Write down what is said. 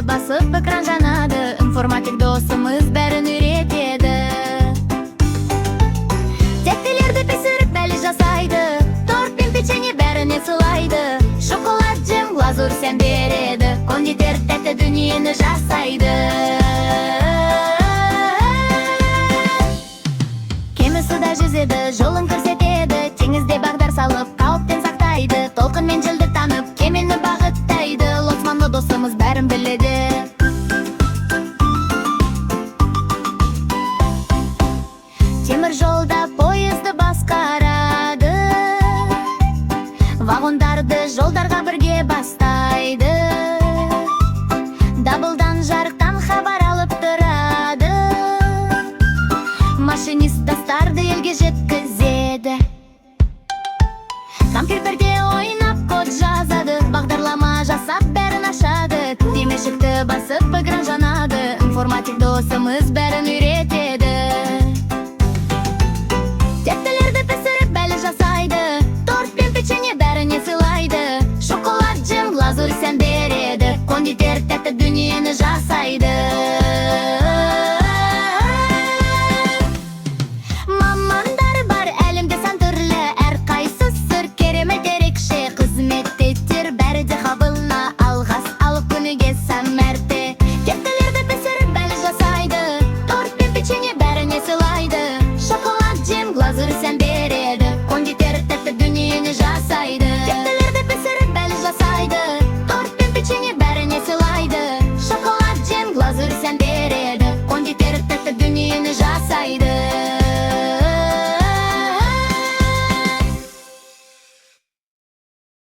basıp ekran janadı. Informatik dostumuz bärini üretedi. Tettilerdi pişirip bäli jasaydı. Торт пен печенье бәріне сылайды. Шоколад, джем, глазурь сән береді. Кондитер тәтті дүниені жасайды. Кемесі да жүзеді, жолын көрсетеді. Теңізде бағдар салып, қауіптен сақтайды. Толқынмен жылды танып, кемені бағыттайды. Лоцманлы досымыз бәрін біледі. Темір жолда поезды басқарады. Вагондарды жолдарға бірге бастайды. Дабылдан жарықтан хабар алып тұрады. Машинист дастарды елге жеткізеді. Компьютерде ойнап код жазады. Бағдарлама жасап бәрін ашады. Темешікті басып экран жанады. Информатик досымыз бәрін үйретеді. Тәттілерді пісіріп бәлі жасайды. Торт пен печенье бәріне сылайды. Шоколад, джем, глазурь сән береді. Кондитер тәтті дүниені жасайды.